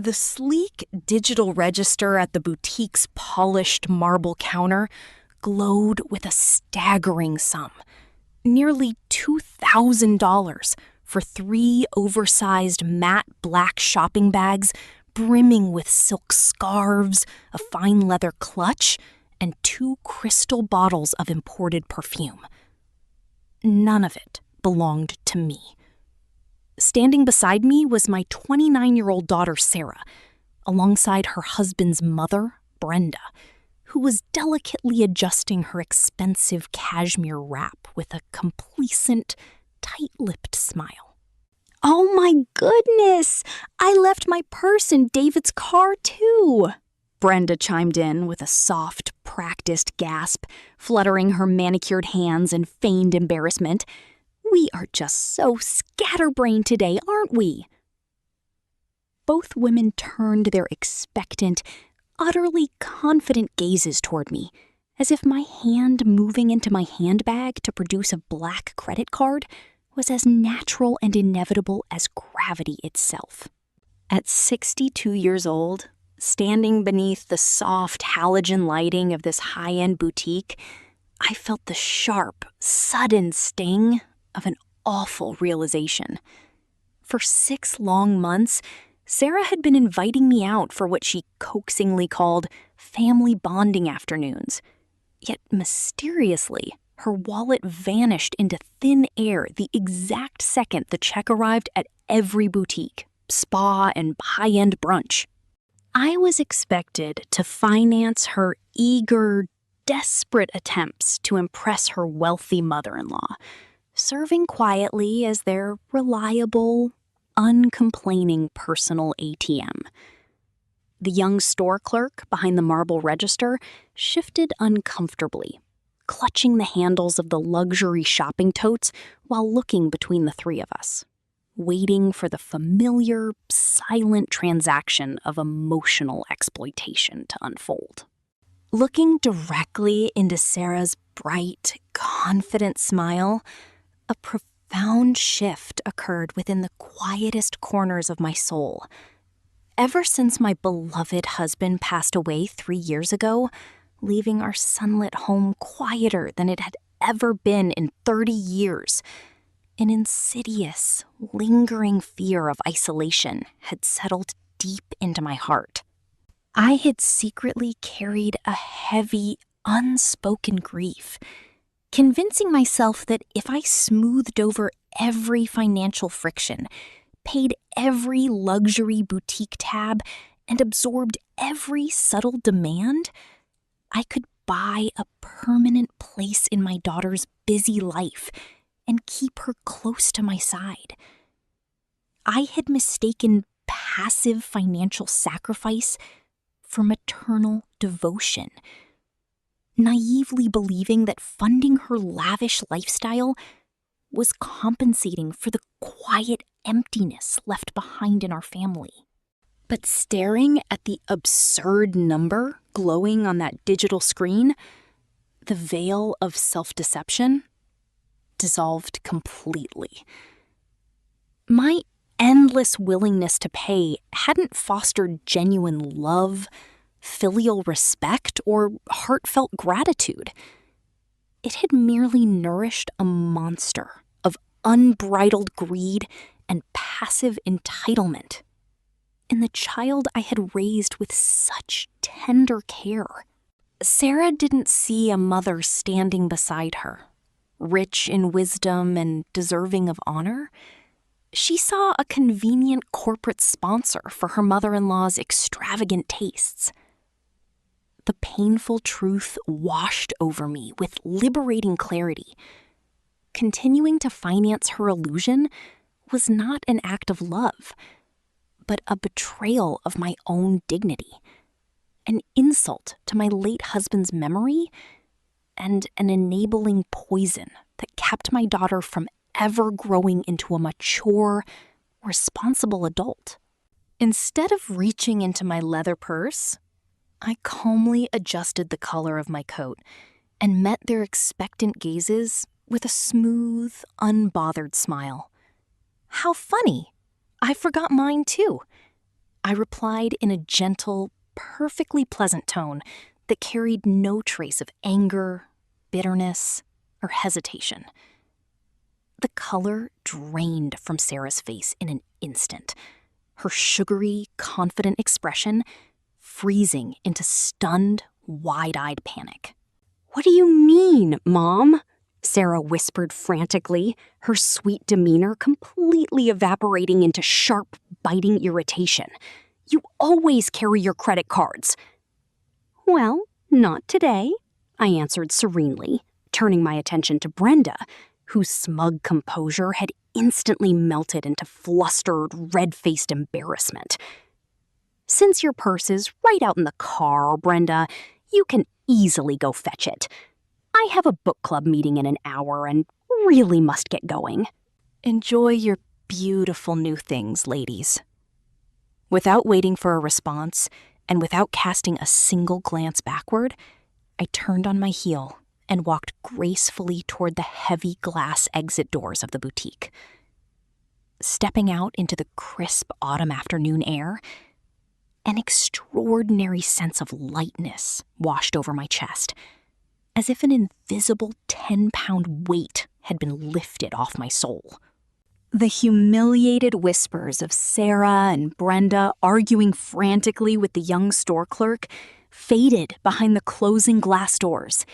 The sleek digital register at the boutique's polished marble counter glowed with a staggering sum. Nearly $2,000 for 3 oversized matte black shopping bags brimming with silk scarves, a fine leather clutch, and 2 crystal bottles of imported perfume. None of it belonged to me. Standing beside me was my 29-year-old daughter, Sarah, alongside her husband's mother, Brenda, who was delicately adjusting her expensive cashmere wrap with a complacent, tight-lipped smile. "Oh my goodness! I left my purse in David's car too!" Brenda chimed in with a soft, practiced gasp, fluttering her manicured hands in feigned embarrassment. "We are just so scatterbrained today, aren't we?" Both women turned their expectant, utterly confident gazes toward me, as if my hand moving into my handbag to produce a black credit card was as natural and inevitable as gravity itself. At 62 years old, standing beneath the soft halogen lighting of this high-end boutique, I felt the sharp, sudden sting of an awful realization. For 6 long months, Sarah had been inviting me out for what she coaxingly called family bonding afternoons. Yet mysteriously, her wallet vanished into thin air the exact second the check arrived at every boutique, spa, and high-end brunch. I was expected to finance her eager, desperate attempts to impress her wealthy mother-in-law, serving quietly as their reliable, uncomplaining personal ATM. The young store clerk behind the marble register shifted uncomfortably, clutching the handles of the luxury shopping totes while looking between the 3 of us, waiting for the familiar, silent transaction of emotional exploitation to unfold. Looking directly into Sarah's bright, confident smile, a profound shift occurred within the quietest corners of my soul. Ever since my beloved husband passed away 3 years ago, leaving our sunlit home quieter than it had ever been in 30 years, an insidious, lingering fear of isolation had settled deep into my heart. I had secretly carried a heavy, unspoken grief, convincing myself that if I smoothed over every financial friction, paid every luxury boutique tab, and absorbed every subtle demand, I could buy a permanent place in my daughter's busy life and keep her close to my side. I had mistaken passive financial sacrifice for maternal devotion, naively believing that funding her lavish lifestyle was compensating for the quiet emptiness left behind in our family. But staring at the absurd number glowing on that digital screen, the veil of self-deception dissolved completely. My endless willingness to pay hadn't fostered genuine love, filial respect, or heartfelt gratitude. It had merely nourished a monster of unbridled greed and passive entitlement in the child I had raised with such tender care. Sarah didn't see a mother standing beside her, rich in wisdom and deserving of honor. She saw a convenient corporate sponsor for her mother-in-law's extravagant tastes. The painful truth washed over me with liberating clarity. Continuing to finance her illusion was not an act of love, but a betrayal of my own dignity, an insult to my late husband's memory, and an enabling poison that kept my daughter from ever growing into a mature, responsible adult. Instead of reaching into my leather purse, I calmly adjusted the collar of my coat and met their expectant gazes with a smooth, unbothered smile. How funny! I forgot mine too. I replied in a gentle, perfectly pleasant tone that carried no trace of anger, bitterness, or hesitation. The color drained from Sarah's face in an instant, her sugary, confident expression freezing into stunned, wide-eyed panic. "What do you mean, Mom?" Sarah whispered frantically, her sweet demeanor completely evaporating into sharp, biting irritation. "You always carry your credit cards." "Well, not today," I answered serenely, turning my attention to Brenda, whose smug composure had instantly melted into flustered, red-faced embarrassment. "Since your purse is right out in the car, Brenda, you can easily go fetch it. I have a book club meeting in an hour and really must get going." Enjoy your beautiful new things, ladies. Without waiting for a response, and without casting a single glance backward, I turned on my heel and walked gracefully toward the heavy glass exit doors of the boutique. Stepping out into the crisp autumn afternoon air, an extraordinary sense of lightness washed over my chest, as if an invisible 10-pound weight had been lifted off my soul. The humiliated whispers of Sarah and Brenda arguing frantically with the young store clerk faded behind the closing glass doors,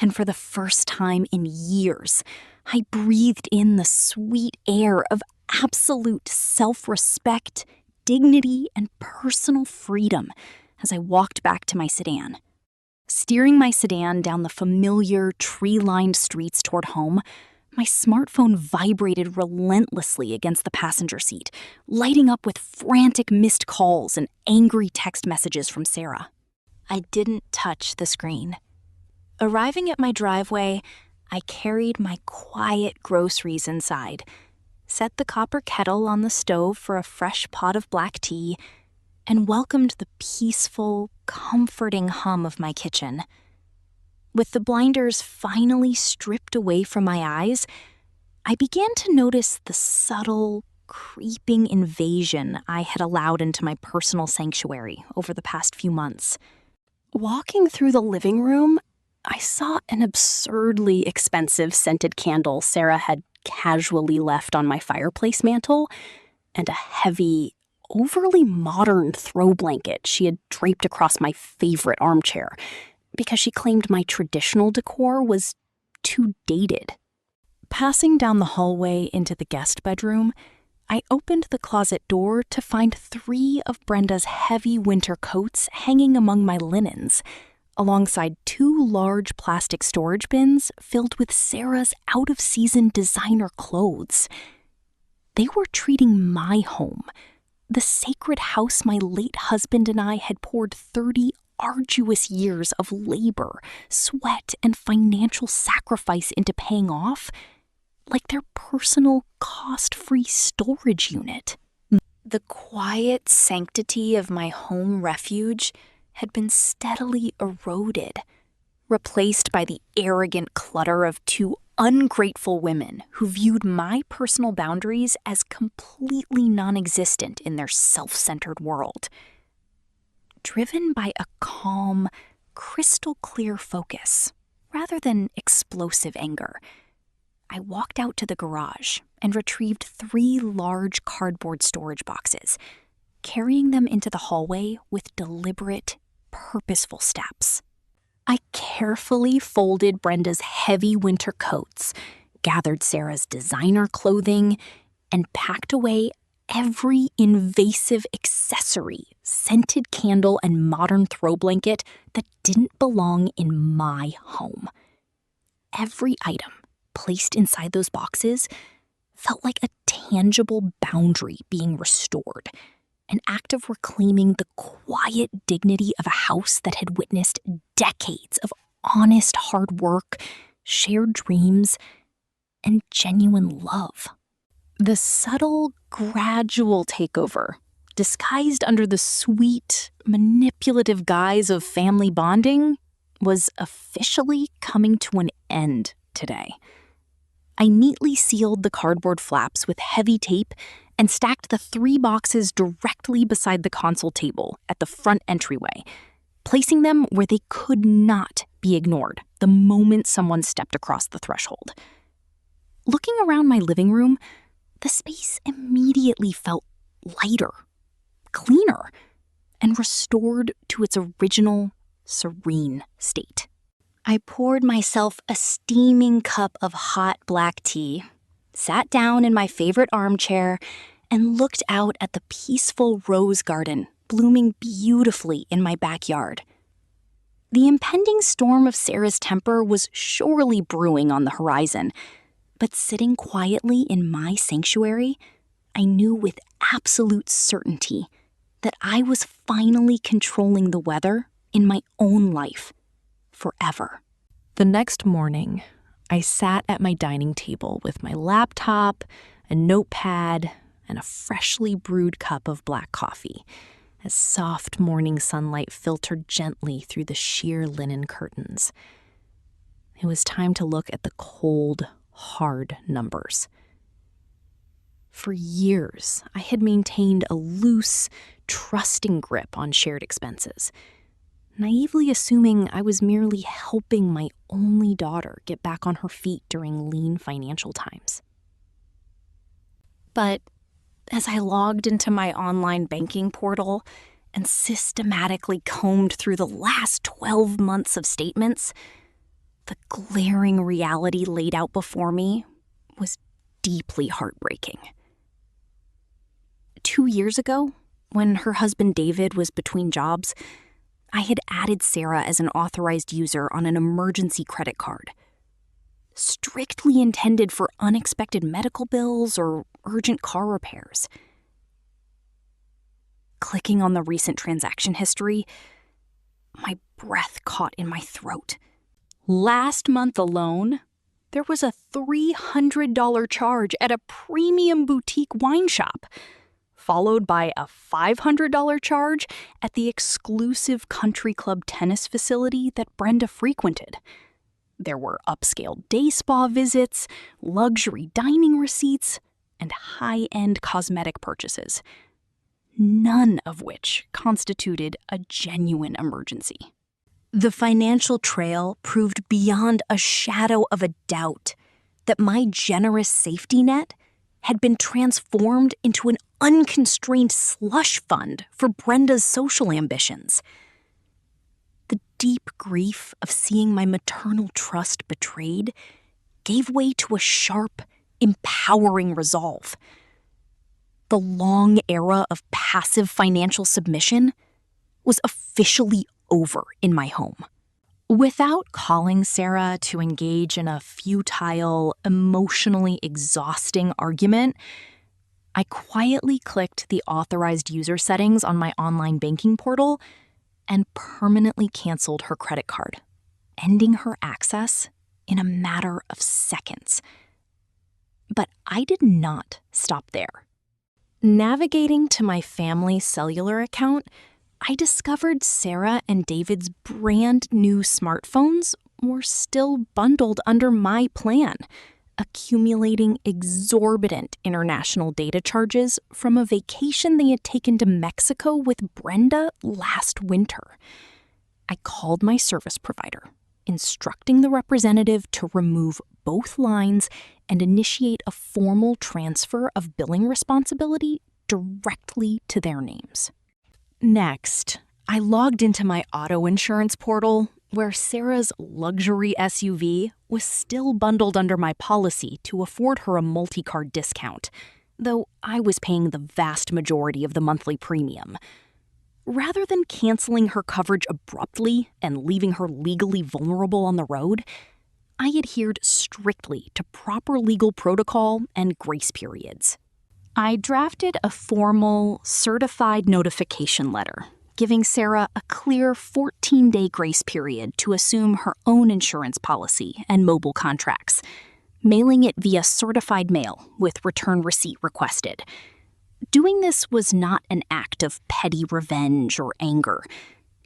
and for the first time in years, I breathed in the sweet air of absolute self-respect, dignity, and personal freedom as I walked back to my sedan. Steering my sedan down the familiar, tree-lined streets toward home, my smartphone vibrated relentlessly against the passenger seat, lighting up with frantic missed calls and angry text messages from Sarah. I didn't touch the screen. Arriving at my driveway, I carried my quiet groceries inside, set the copper kettle on the stove for a fresh pot of black tea, and welcomed the peaceful, comforting hum of my kitchen. With the blinders finally stripped away from my eyes, I began to notice the subtle, creeping invasion I had allowed into my personal sanctuary over the past few months. Walking through the living room, I saw an absurdly expensive scented candle Sarah had casually left on my fireplace mantel, and a heavy, overly modern throw blanket she had draped across my favorite armchair, because she claimed my traditional decor was too dated. Passing down the hallway into the guest bedroom, I opened the closet door to find 3 of Brenda's heavy winter coats hanging among my linens, alongside 2 large plastic storage bins filled with Sarah's out-of-season designer clothes. They were treating my home, the sacred house my late husband and I had poured 30 arduous years of labor, sweat, and financial sacrifice into paying off, like their personal cost-free storage unit. The quiet sanctity of my home refuge had been steadily eroded, replaced by the arrogant clutter of 2 ungrateful women who viewed my personal boundaries as completely non-existent in their self-centered world. Driven by a calm, crystal-clear focus, rather than explosive anger, I walked out to the garage and retrieved 3 large cardboard storage boxes, carrying them into the hallway with deliberate, purposeful steps. I carefully folded Brenda's heavy winter coats, gathered Sarah's designer clothing, and packed away every invasive accessory, scented candle, and modern throw blanket that didn't belong in my home. Every item placed inside those boxes felt like a tangible boundary being restored, an act of reclaiming the quiet dignity of a house that had witnessed decades of honest hard work, shared dreams, and genuine love. The subtle, gradual takeover, disguised under the sweet, manipulative guise of family bonding, was officially coming to an end today. I neatly sealed the cardboard flaps with heavy tape and stacked the 3 boxes directly beside the console table at the front entryway, placing them where they could not be ignored the moment someone stepped across the threshold. Looking around my living room, the space immediately felt lighter, cleaner, and restored to its original, serene state. I poured myself a steaming cup of hot black tea, sat down in my favorite armchair, and looked out at the peaceful rose garden blooming beautifully in my backyard. The impending storm of Sarah's temper was surely brewing on the horizon, but sitting quietly in my sanctuary, I knew with absolute certainty that I was finally controlling the weather in my own life forever. The next morning, I sat at my dining table with my laptop, a notepad, and a freshly brewed cup of black coffee, as soft morning sunlight filtered gently through the sheer linen curtains. It was time to look at the cold, hard numbers. For years, I had maintained a loose, trusting grip on shared expenses, naively assuming I was merely helping my only daughter get back on her feet during lean financial times. But as I logged into my online banking portal and systematically combed through the last 12 months of statements, the glaring reality laid out before me was deeply heartbreaking. 2 years ago, when her husband David was between jobs, I had added Sarah as an authorized user on an emergency credit card, strictly intended for unexpected medical bills or urgent car repairs. Clicking on the recent transaction history, my breath caught in my throat. Last month alone, there was a $300 charge at a premium boutique wine shop, followed by a $500 charge at the exclusive country club tennis facility that Brenda frequented. There were upscale day spa visits, luxury dining receipts, and high-end cosmetic purchases, none of which constituted a genuine emergency. The financial trail proved beyond a shadow of a doubt that my generous safety net had been transformed into an unconstrained slush fund for Brenda's social ambitions. The deep grief of seeing my maternal trust betrayed gave way to a sharp, empowering resolve. The long era of passive financial submission was officially over in my home. Without calling Sarah to engage in a futile, emotionally exhausting argument, I quietly clicked the authorized user settings on my online banking portal and permanently canceled her credit card, ending her access in a matter of seconds. But I did not stop there. Navigating to my family's cellular account, I discovered Sarah and David's brand new smartphones were still bundled under my plan, accumulating exorbitant international data charges from a vacation they had taken to Mexico with Brenda last winter. I called my service provider, instructing the representative to remove both lines and initiate a formal transfer of billing responsibility directly to their names. Next, I logged into my auto insurance portal, where Sarah's luxury SUV was still bundled under my policy to afford her a multi-card discount, though I was paying the vast majority of the monthly premium. Rather than canceling her coverage abruptly and leaving her legally vulnerable on the road, I adhered strictly to proper legal protocol and grace periods. I drafted a formal, certified notification letter, giving Sarah a clear 14-day grace period to assume her own insurance policy and mobile contracts, mailing it via certified mail with return receipt requested. Doing this was not an act of petty revenge or anger.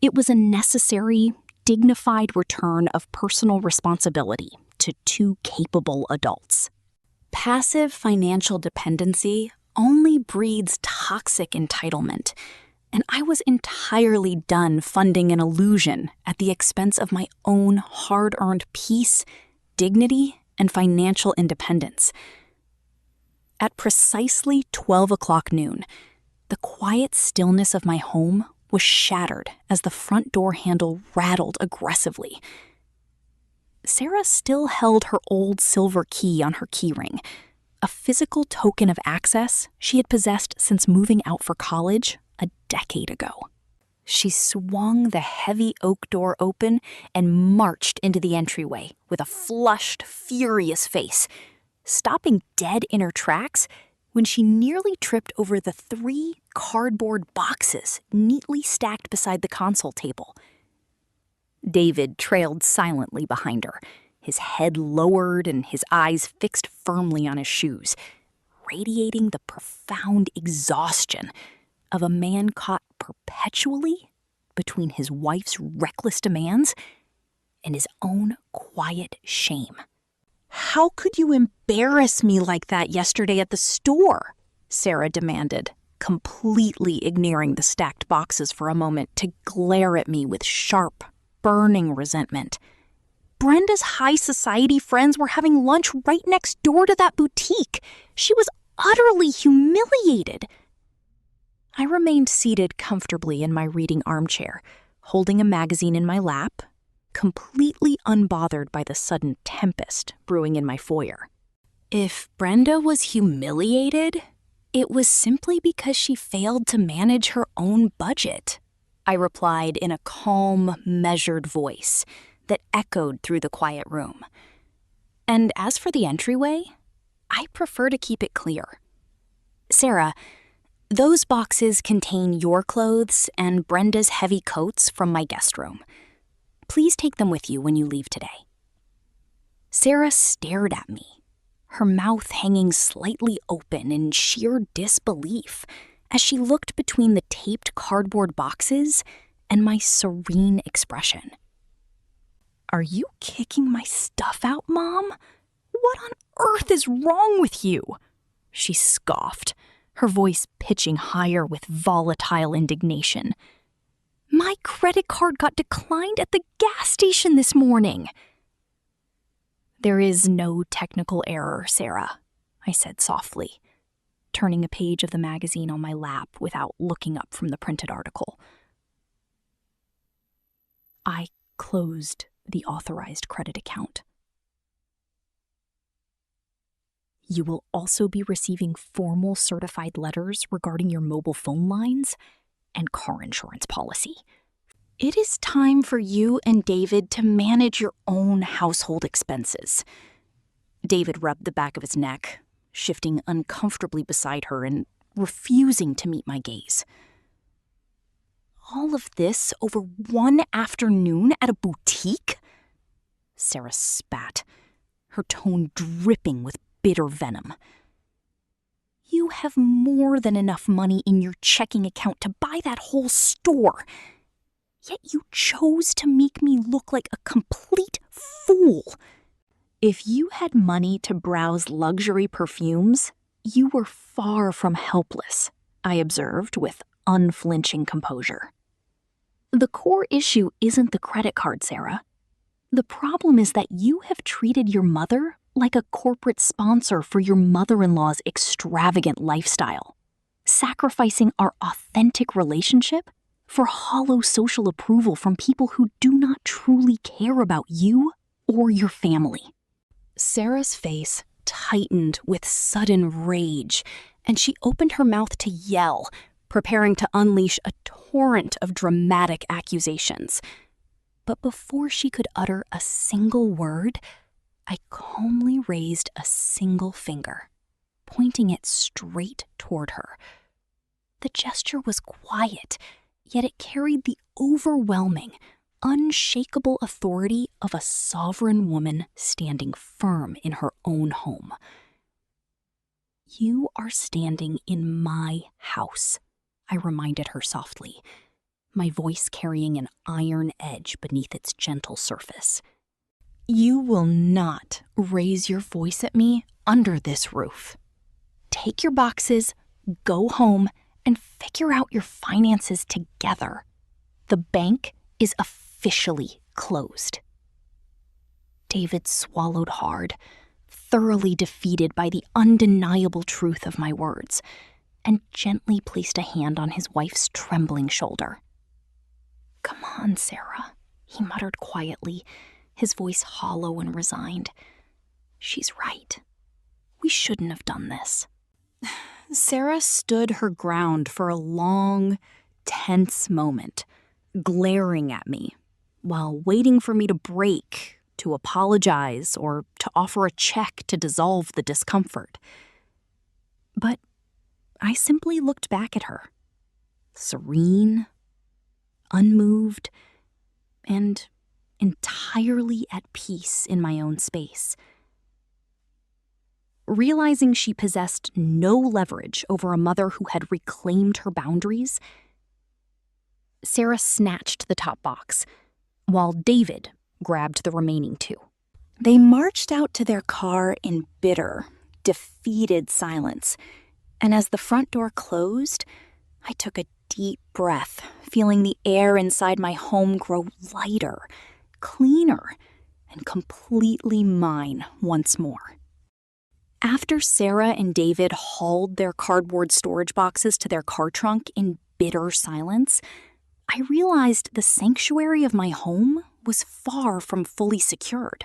It was a necessary, dignified return of personal responsibility to two capable adults. Passive financial dependency only breeds toxic entitlement, and I was entirely done funding an illusion at the expense of my own hard-earned peace, dignity, and financial independence. At precisely 12 o'clock noon, the quiet stillness of my home was shattered as the front door handle rattled aggressively. Sarah still held her old silver key on her keyring, a physical token of access she had possessed since moving out for college a decade ago. She swung the heavy oak door open and marched into the entryway with a flushed, furious face, stopping dead in her tracks when she nearly tripped over the 3 cardboard boxes neatly stacked beside the console table. David trailed silently behind her, his head lowered and his eyes fixed firmly on his shoes, radiating the profound exhaustion of a man caught perpetually between his wife's reckless demands and his own quiet shame. "How could you embarrass me like that yesterday at the store?" Sarah demanded, completely ignoring the stacked boxes for a moment to glare at me with sharp, burning resentment. "Brenda's high society friends were having lunch right next door to that boutique. She was utterly humiliated." I remained seated comfortably in my reading armchair, holding a magazine in my lap, completely unbothered by the sudden tempest brewing in my foyer. If Brenda was humiliated, it was simply because she failed to manage her own budget, I replied in a calm, measured voice that echoed through the quiet room. And as for the entryway, I prefer to keep it clear. Sarah, those boxes contain your clothes and Brenda's heavy coats from my guest room. Please take them with you when you leave today. Sarah stared at me, her mouth hanging slightly open in sheer disbelief as she looked between the taped cardboard boxes and my serene expression. "Are you kicking my stuff out, Mom? What on earth is wrong with you?" she scoffed, her voice pitching higher with volatile indignation. "My credit card got declined at the gas station this morning." "There is no technical error, Sarah," I said softly, turning a page of the magazine on my lap without looking up from the printed article. I closed the authorized credit account. "You will also be receiving formal certified letters regarding your mobile phone lines and car insurance policy. It is time for you and David to manage your own household expenses." David rubbed the back of his neck, shifting uncomfortably beside her and refusing to meet my gaze. "All of this over one afternoon at a boutique?" Sarah spat, her tone dripping with bitter venom. "You have more than enough money in your checking account to buy that whole store. Yet you chose to make me look like a complete fool. If you had money to browse luxury perfumes, you were far from helpless," I observed with unflinching composure. "The core issue isn't the credit card, Sarah. The problem is that you have treated your mother like a corporate sponsor for your mother-in-law's extravagant lifestyle, sacrificing our authentic relationship for hollow social approval from people who do not truly care about you or your family." Sarah's face tightened with sudden rage, and she opened her mouth to yell, preparing to unleash a torrent of dramatic accusations. But before she could utter a single word, I calmly raised a single finger, pointing it straight toward her. The gesture was quiet, yet it carried the overwhelming, unshakable authority of a sovereign woman standing firm in her own home. "You are standing in my house," I reminded her softly, my voice carrying an iron edge beneath its gentle surface. "You will not raise your voice at me under this roof. Take your boxes, Go home and figure out your finances together. The bank is officially closed." David swallowed hard, thoroughly defeated by the undeniable truth of my words, and gently placed a hand on his wife's trembling shoulder. "Come on, Sarah," he muttered quietly, his voice hollow and resigned. "She's right. We shouldn't have done this." Sarah stood her ground for a long, tense moment, glaring at me, while waiting for me to break, to apologize, or to offer a check to dissolve the discomfort. But I simply looked back at her, serene, unmoved, and entirely at peace in my own space. Realizing she possessed no leverage over a mother who had reclaimed her boundaries, Sarah snatched the top box, while David grabbed the remaining two. They marched out to their car in bitter, defeated silence, and as the front door closed, I took a deep breath, feeling the air inside my home grow lighter, cleaner, and completely mine once more. After Sarah and David hauled their cardboard storage boxes to their car trunk in bitter silence, I realized the sanctuary of my home was far from fully secured.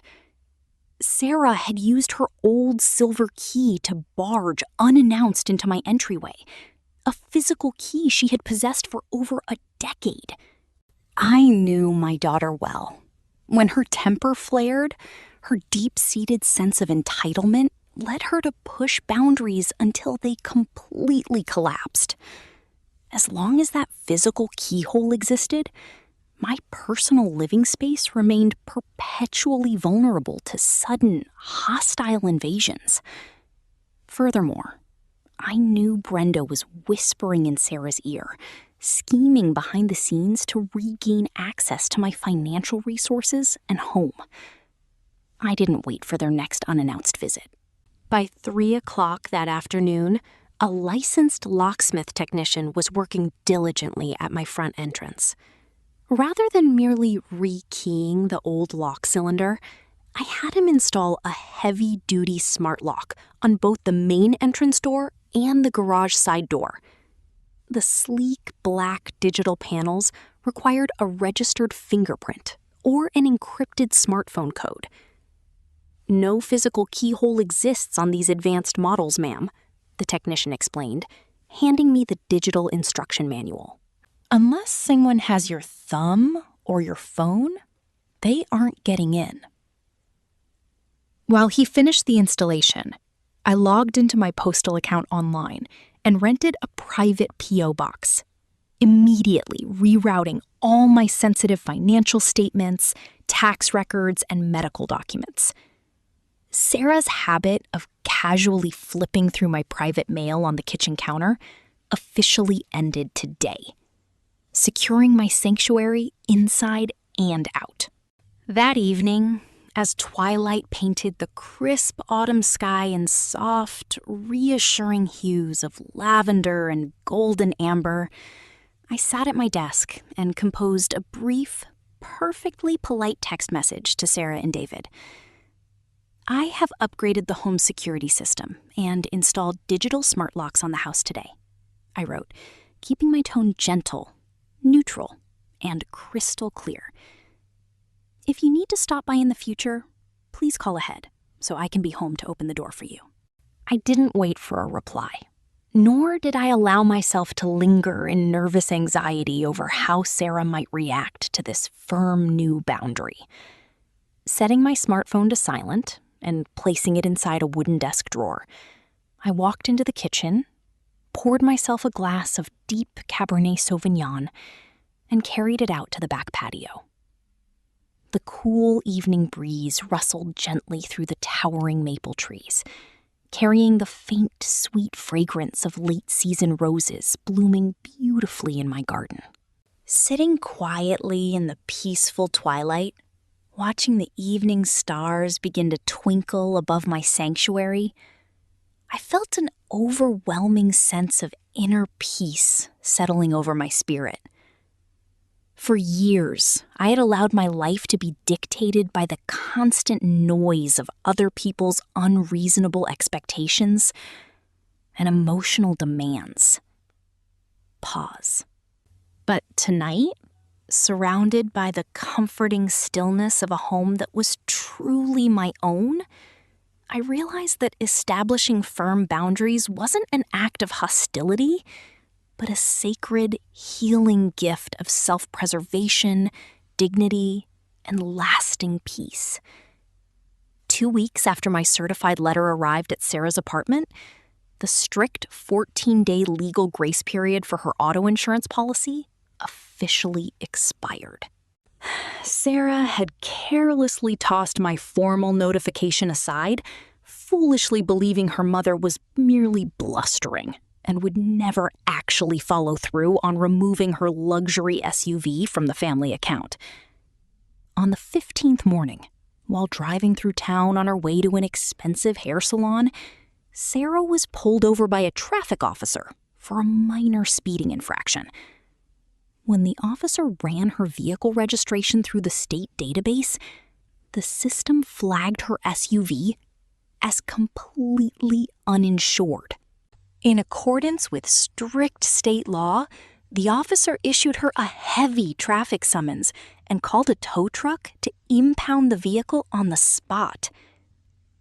Sarah had used her old silver key to barge unannounced into my entryway, a physical key she had possessed for over a decade. I knew my daughter well. When her temper flared, her deep-seated sense of entitlement led her to push boundaries until they completely collapsed. As long as that physical keyhole existed, my personal living space remained perpetually vulnerable to sudden, hostile invasions. Furthermore, I knew Brenda was whispering in Sarah's ear, scheming behind the scenes to regain access to my financial resources and home. I didn't wait for their next unannounced visit. By 3 o'clock that afternoon, a licensed locksmith technician was working diligently at my front entrance. Rather than merely rekeying the old lock cylinder, I had him install a heavy-duty smart lock on both the main entrance door and the garage side door. The sleek black digital panels required a registered fingerprint or an encrypted smartphone code. "No physical keyhole exists on these advanced models, ma'am," the technician explained, handing me the digital instruction manual. "Unless someone has your thumb or your phone, they aren't getting in." While he finished the installation, I logged into my postal account online and rented a private P.O. box, immediately rerouting all my sensitive financial statements, tax records, and medical documents. Sarah's habit of casually flipping through my private mail on the kitchen counter officially ended today, securing my sanctuary inside and out. That evening, as twilight painted the crisp autumn sky in soft, reassuring hues of lavender and golden amber, I sat at my desk and composed a brief, perfectly polite text message to Sarah and David. "I have upgraded the home security system and installed digital smart locks on the house today," I wrote, keeping my tone gentle, neutral, and crystal clear. "If you need to stop by in the future, please call ahead so I can be home to open the door for you." I didn't wait for a reply, nor did I allow myself to linger in nervous anxiety over how Sarah might react to this firm new boundary. Setting my smartphone to silent and placing it inside a wooden desk drawer, I walked into the kitchen, poured myself a glass of deep Cabernet Sauvignon, and carried it out to the back patio. The cool evening breeze rustled gently through the towering maple trees, carrying the faint, sweet fragrance of late-season roses blooming beautifully in my garden. Sitting quietly in the peaceful twilight, watching the evening stars begin to twinkle above my sanctuary, I felt an overwhelming sense of inner peace settling over my spirit. For years, I had allowed my life to be dictated by the constant noise of other people's unreasonable expectations and emotional demands. Pause. But tonight, surrounded by the comforting stillness of a home that was truly my own, I realized that establishing firm boundaries wasn't an act of hostility, but a sacred, healing gift of self-preservation, dignity, and lasting peace. 2 weeks after my certified letter arrived at Sarah's apartment, the strict 14-day legal grace period for her auto insurance policy officially expired. Sarah had carelessly tossed my formal notification aside, foolishly believing her mother was merely blustering and would never actually follow through on removing her luxury SUV from the family account. On the 15th morning, while driving through town on her way to an expensive hair salon, Sarah was pulled over by a traffic officer for a minor speeding infraction. When the officer ran her vehicle registration through the state database, the system flagged her SUV as completely uninsured. In accordance with strict state law, the officer issued her a heavy traffic summons and called a tow truck to impound the vehicle on the spot.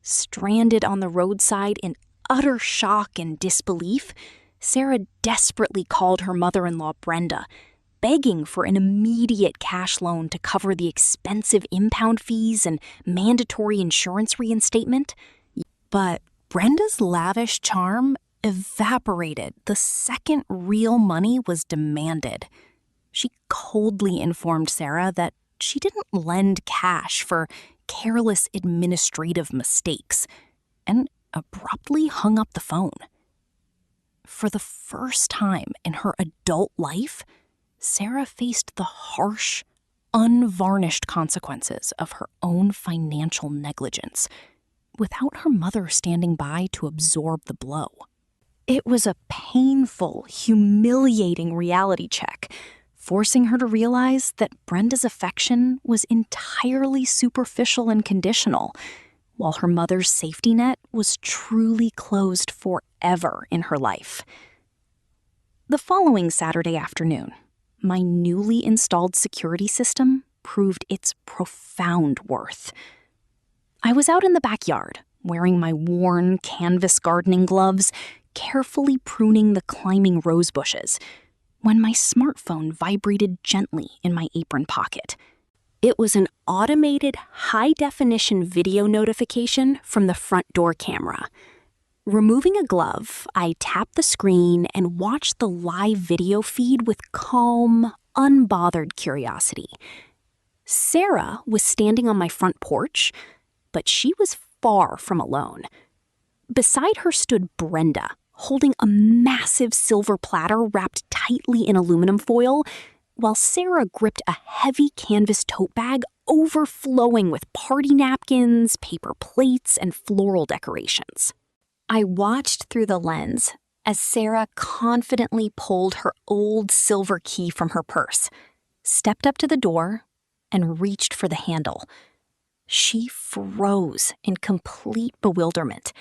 Stranded on the roadside in utter shock and disbelief, Sarah desperately called her mother-in-law Brenda, begging for an immediate cash loan to cover the expensive impound fees and mandatory insurance reinstatement. But Brenda's lavish charm evaporated the second real money was demanded. She coldly informed Sarah that she didn't lend cash for careless administrative mistakes, and abruptly hung up the phone. For the first time in her adult life, Sarah faced the harsh, unvarnished consequences of her own financial negligence, without her mother standing by to absorb the blow. It was a painful, humiliating reality check, forcing her to realize that Brenda's affection was entirely superficial and conditional, while her mother's safety net was truly closed forever in her life. The following Saturday afternoon, my newly installed security system proved its profound worth. I was out in the backyard, wearing my worn canvas gardening gloves, carefully pruning the climbing rose bushes, when my smartphone vibrated gently in my apron pocket. It was an automated, high-definition video notification from the front door camera. Removing a glove, I tapped the screen and watched the live video feed with calm, unbothered curiosity. Sarah was standing on my front porch, but she was far from alone. Beside her stood Brenda, holding a massive silver platter wrapped tightly in aluminum foil, while Sarah gripped a heavy canvas tote bag overflowing with party napkins, paper plates, and floral decorations. I watched through the lens as Sarah confidently pulled her old silver key from her purse, stepped up to the door, and reached for the handle. She froze in complete bewilderment,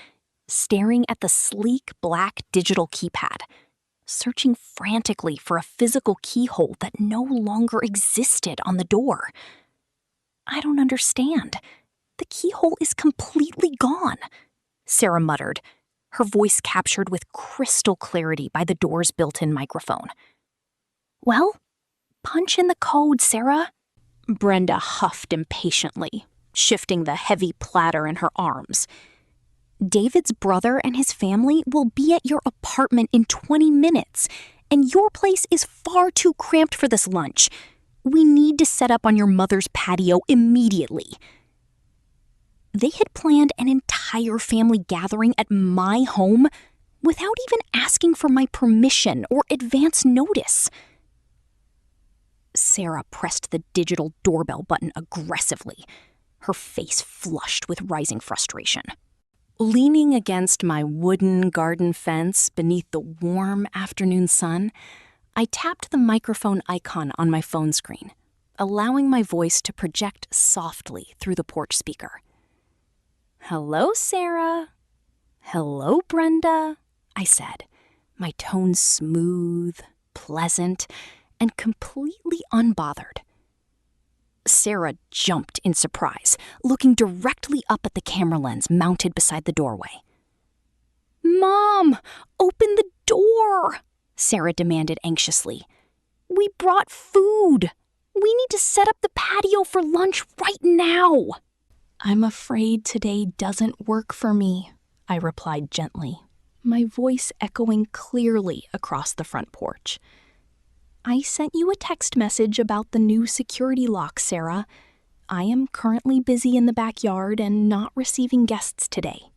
staring at the sleek black digital keypad, searching frantically for a physical keyhole that no longer existed on the door. "I don't understand. The keyhole is completely gone," Sarah muttered, her voice captured with crystal clarity by the door's built-in microphone. "Well, punch in the code, Sarah," Brenda huffed impatiently, shifting the heavy platter in her arms. "David's brother and his family will be at your apartment in 20 minutes, and your place is far too cramped for this lunch. We need to set up on your mother's patio immediately." They had planned an entire family gathering at my home without even asking for my permission or advance notice. Sarah pressed the digital doorbell button aggressively, her face flushed with rising frustration. Leaning against my wooden garden fence beneath the warm afternoon sun, I tapped the microphone icon on my phone screen, allowing my voice to project softly through the porch speaker. "Hello, Sarah." "Hello, Brenda," I said, my tone smooth, pleasant, and completely unbothered. Sarah jumped in surprise, looking directly up at the camera lens mounted beside the doorway. "Mom, open the door," Sarah demanded anxiously. "We brought food. We need to set up the patio for lunch right now." "I'm afraid today doesn't work for me," I replied gently, my voice echoing clearly across the front porch. "I sent you a text message about the new security lock, Sarah. I am currently busy in the backyard and not receiving guests today."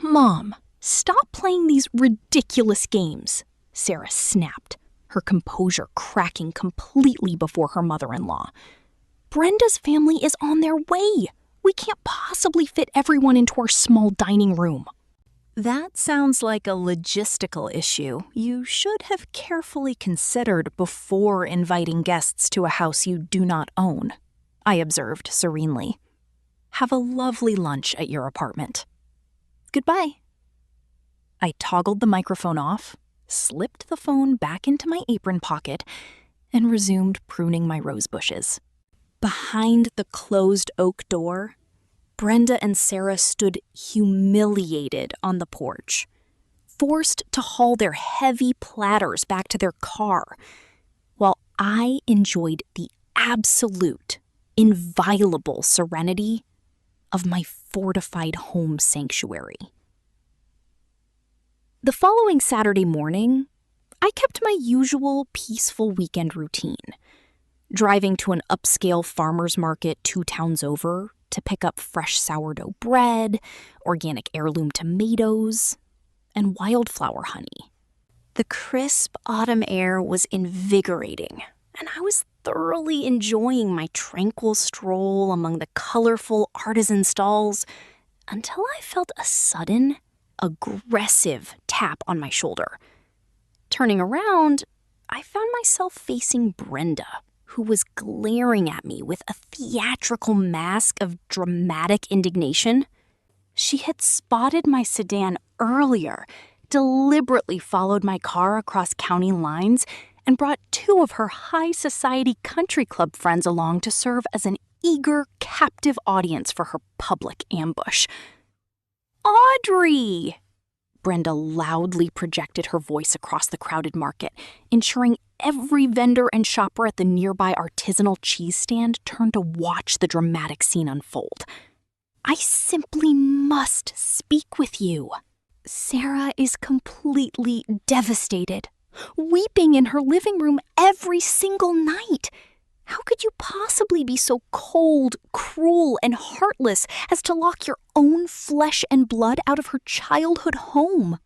"Mom, stop playing these ridiculous games," Sarah snapped, her composure cracking completely before her mother-in-law. "Brenda's family is on their way. We can't possibly fit everyone into our small dining room." "That sounds like a logistical issue you should have carefully considered before inviting guests to a house you do not own," I observed serenely. "Have a lovely lunch at your apartment. Goodbye." I toggled the microphone off, slipped the phone back into my apron pocket, and resumed pruning my rose bushes. Behind the closed oak door, Brenda and Sarah stood humiliated on the porch, forced to haul their heavy platters back to their car, while I enjoyed the absolute, inviolable serenity of my fortified home sanctuary. The following Saturday morning, I kept my usual peaceful weekend routine, driving to an upscale farmer's market 2 towns over to pick up fresh sourdough bread, organic heirloom tomatoes, and wildflower honey. The crisp autumn air was invigorating, and I was thoroughly enjoying my tranquil stroll among the colorful artisan stalls until I felt a sudden, aggressive tap on my shoulder. Turning around, I found myself facing Brenda, who was glaring at me with a theatrical mask of dramatic indignation. She had spotted my sedan earlier, deliberately followed my car across county lines, and brought 2 of her high society country club friends along to serve as an eager, captive audience for her public ambush. "Audrey!" Brenda loudly projected her voice across the crowded market, ensuring every vendor and shopper at the nearby artisanal cheese stand turned to watch the dramatic scene unfold. "I simply must speak with you. Sarah is completely devastated, weeping in her living room every single night. How could you possibly be so cold, cruel, and heartless as to lock your own flesh and blood out of her childhood home?"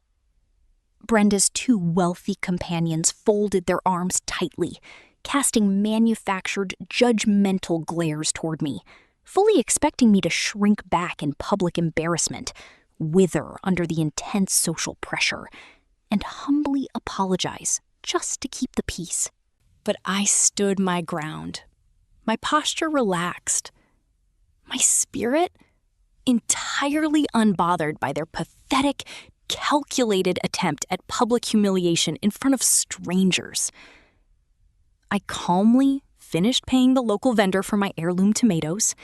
Brenda's 2 wealthy companions folded their arms tightly, casting manufactured, judgmental glares toward me, fully expecting me to shrink back in public embarrassment, wither under the intense social pressure, and humbly apologize just to keep the peace. But I stood my ground, my posture relaxed, my spirit entirely unbothered by their pathetic, calculated attempt at public humiliation in front of strangers. I calmly finished paying the local vendor for my heirloom tomatoes,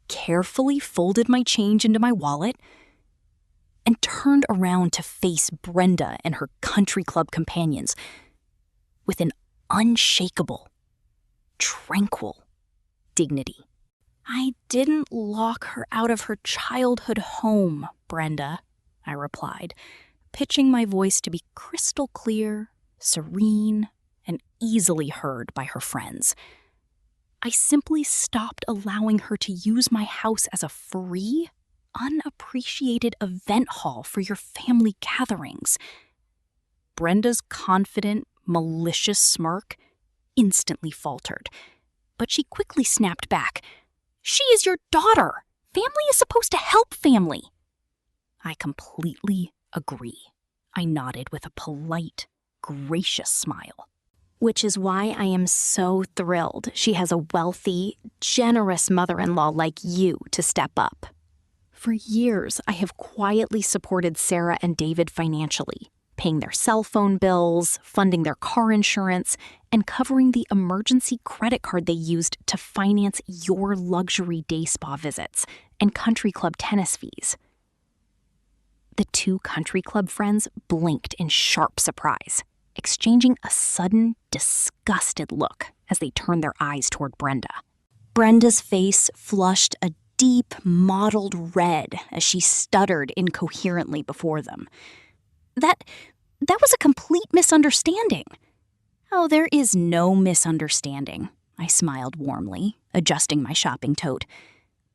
carefully folded my change into my wallet, and turned around to face Brenda and her country club companions with an unshakable, tranquil dignity. "I didn't lock her out of her childhood home, Brenda," I replied, pitching my voice to be crystal clear, serene, and easily heard by her friends. "I simply stopped allowing her to use my house as a free, unappreciated event hall for your family gatherings." Brenda's confident, malicious smirk instantly faltered, but she quickly snapped back. "She is your daughter. Family is supposed to help family. I completely agree. I nodded with a polite, gracious smile. Which is why I am so thrilled she has a wealthy, generous mother-in-law like you to step up. For years, I have quietly supported Sarah and David financially, paying their cell phone bills, funding their car insurance, and covering the emergency credit card they used to finance your luxury day spa visits and country club tennis fees. The two country club friends blinked in sharp surprise, exchanging a sudden, disgusted look as they turned their eyes toward Brenda. Brenda's face flushed a deep, mottled red as she stuttered incoherently before them. That was a complete misunderstanding. Oh, there is no misunderstanding, I smiled warmly, adjusting my shopping tote.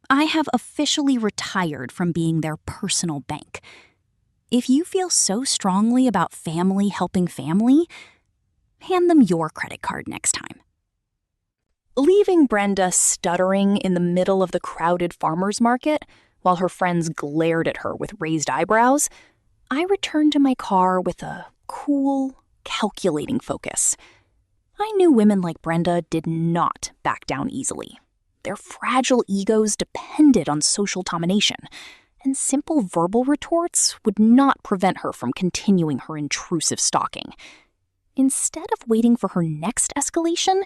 I have officially retired from being their personal bank. If you feel so strongly about family helping family, hand them your credit card next time. Leaving Brenda stuttering in the middle of the crowded farmer's market while her friends glared at her with raised eyebrows, I returned to my car with a cool, calculating focus. I knew women like Brenda did not back down easily. Their fragile egos depended on social domination, and simple verbal retorts would not prevent her from continuing her intrusive stalking. Instead of waiting for her next escalation,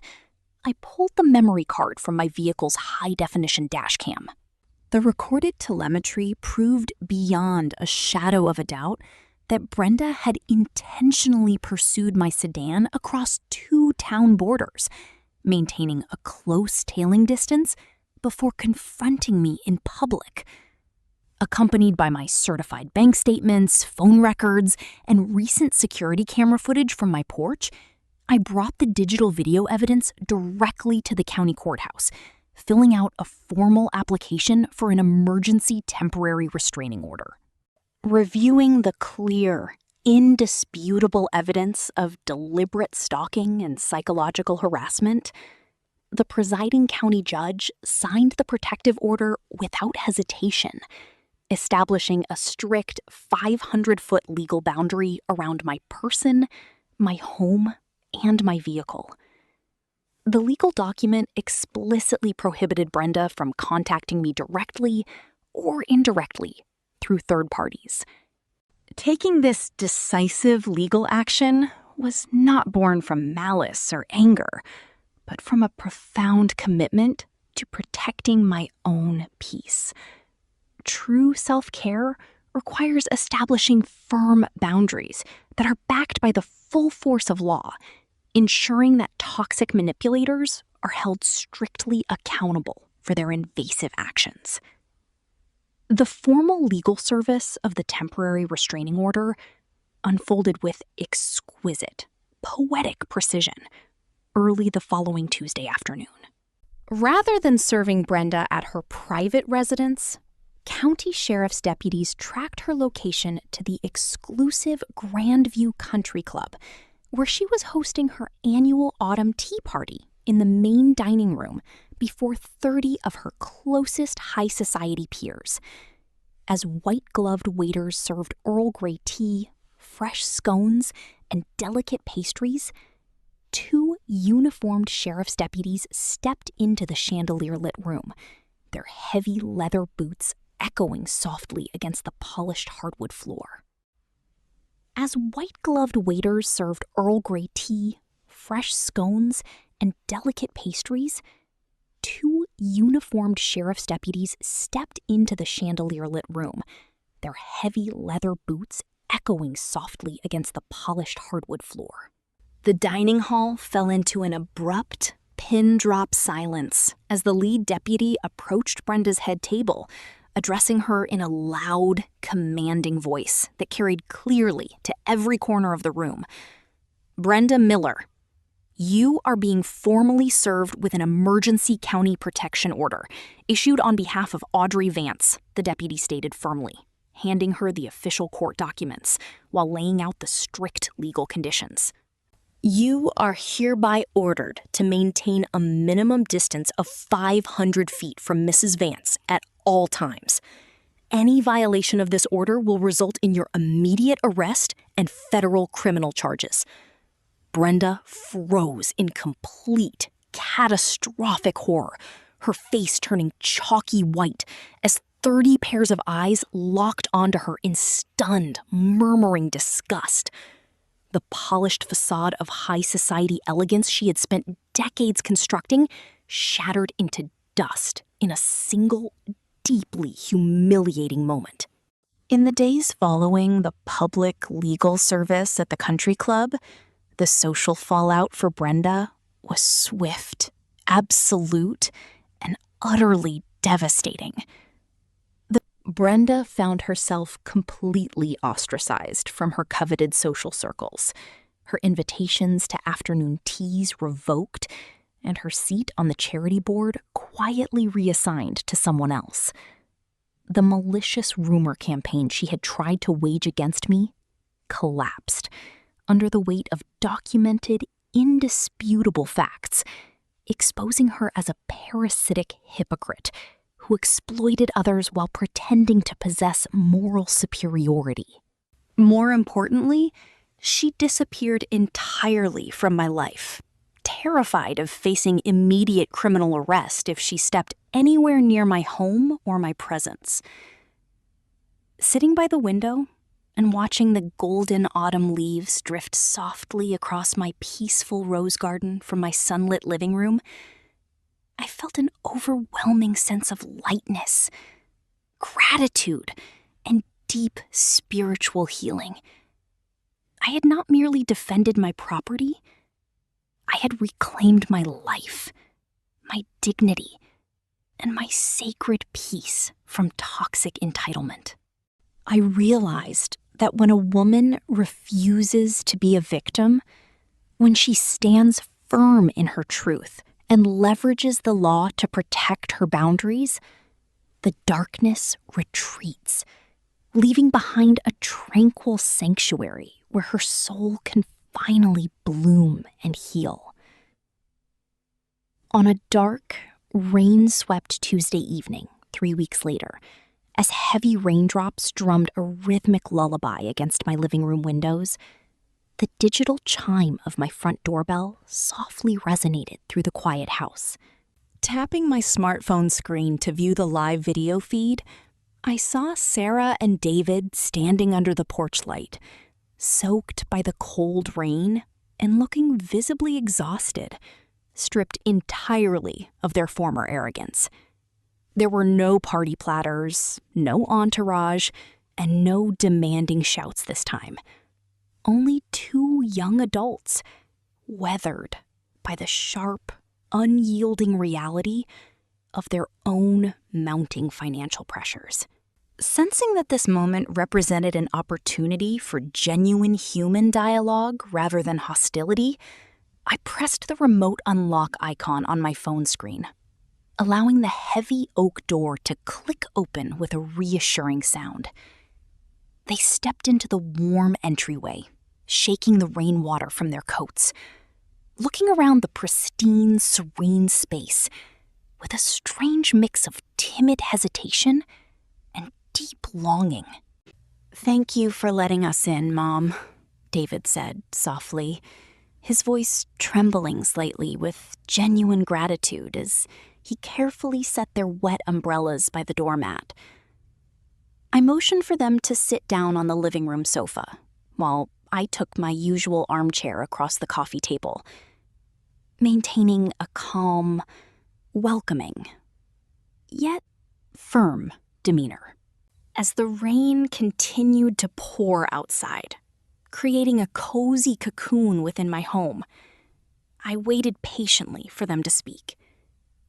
I pulled the memory card from my vehicle's high-definition dashcam. The recorded telemetry proved beyond a shadow of a doubt that Brenda had intentionally pursued my sedan across 2 town borders, maintaining a close tailing distance before confronting me in public. Accompanied by my certified bank statements, phone records, and recent security camera footage from my porch, I brought the digital video evidence directly to the county courthouse, filling out a formal application for an emergency temporary restraining order. Reviewing the clear, indisputable evidence of deliberate stalking and psychological harassment, the presiding county judge signed the protective order without hesitation, establishing a strict 500-foot legal boundary around my person, my home, and my vehicle. The legal document explicitly prohibited Brenda from contacting me directly or indirectly through third parties. Taking this decisive legal action was not born from malice or anger, but from a profound commitment to protecting my own peace. True self-care requires establishing firm boundaries that are backed by the full force of law, ensuring that toxic manipulators are held strictly accountable for their invasive actions. The formal legal service of the temporary restraining order unfolded with exquisite, poetic precision early the following Tuesday afternoon. Rather than serving Brenda at her private residence, county sheriff's deputies tracked her location to the exclusive Grandview Country Club, where she was hosting her annual autumn tea party in the main dining room before 30 of her closest high society peers. As white-gloved waiters served Earl Grey tea, fresh scones, and delicate pastries, 2 uniformed sheriff's deputies stepped into the chandelier-lit room, their heavy leather boots echoing softly against the polished hardwood floor. As white-gloved waiters served Earl Grey tea, fresh scones, and delicate pastries, 2 uniformed sheriff's deputies stepped into the chandelier-lit room, their heavy leather boots echoing softly against the polished hardwood floor. The dining hall fell into an abrupt, pin-drop silence as the lead deputy approached Brenda's head table, addressing her in a loud, commanding voice that carried clearly to every corner of the room. Brenda Miller, you are being formally served with an emergency county protection order, issued on behalf of Audrey Vance, the deputy stated firmly, handing her the official court documents while laying out the strict legal conditions. You are hereby ordered to maintain a minimum distance of 500 feet from Mrs. Vance at all times. any violation of this order will result in your immediate arrest and federal criminal charges." Brenda froze in complete, catastrophic horror, her face turning chalky white as 30 pairs of eyes locked onto her in stunned, murmuring disgust. The polished facade of high society elegance she had spent decades constructing shattered into dust in a single, deeply humiliating moment. In the days following the public legal service at the country club, the social fallout for Brenda was swift, absolute, and utterly devastating. Brenda found herself completely ostracized from her coveted social circles, her invitations to afternoon teas revoked, and her seat on the charity board quietly reassigned to someone else. The malicious rumor campaign she had tried to wage against me collapsed under the weight of documented, indisputable facts, exposing her as a parasitic hypocrite who exploited others while pretending to possess moral superiority. More importantly, she disappeared entirely from my life, terrified of facing immediate criminal arrest if she stepped anywhere near my home or my presence. Sitting by the window and watching the golden autumn leaves drift softly across my peaceful rose garden from my sunlit living room, I felt an overwhelming sense of lightness, gratitude, and deep spiritual healing. I had not merely defended my property, I had reclaimed my life, my dignity, and my sacred peace from toxic entitlement. I realized that when a woman refuses to be a victim, when she stands firm in her truth and leverages the law to protect her boundaries, the darkness retreats, leaving behind a tranquil sanctuary where her soul can finally bloom and heal. On a dark, rain-swept Tuesday evening, 3 weeks later, as heavy raindrops drummed a rhythmic lullaby against my living room windows, the digital chime of my front doorbell softly resonated through the quiet house. Tapping my smartphone screen to view the live video feed, I saw Sarah and David standing under the porch light, soaked by the cold rain and looking visibly exhausted, stripped entirely of their former arrogance. There were no party platters, no entourage, and no demanding shouts this time. Only 2 young adults, weathered by the sharp, unyielding reality of their own mounting financial pressures. Sensing that this moment represented an opportunity for genuine human dialogue rather than hostility, I pressed the remote unlock icon on my phone screen, allowing the heavy oak door to click open with a reassuring sound. They stepped into the warm entryway, shaking the rainwater from their coats, looking around the pristine, serene space with a strange mix of timid hesitation and deep longing. "Thank you for letting us in, Mom," David said softly, his voice trembling slightly with genuine gratitude as he carefully set their wet umbrellas by the doormat. I motioned for them to sit down on the living room sofa, while I took my usual armchair across the coffee table, maintaining a calm, welcoming, yet firm demeanor. As the rain continued to pour outside, creating a cozy cocoon within my home, I waited patiently for them to speak,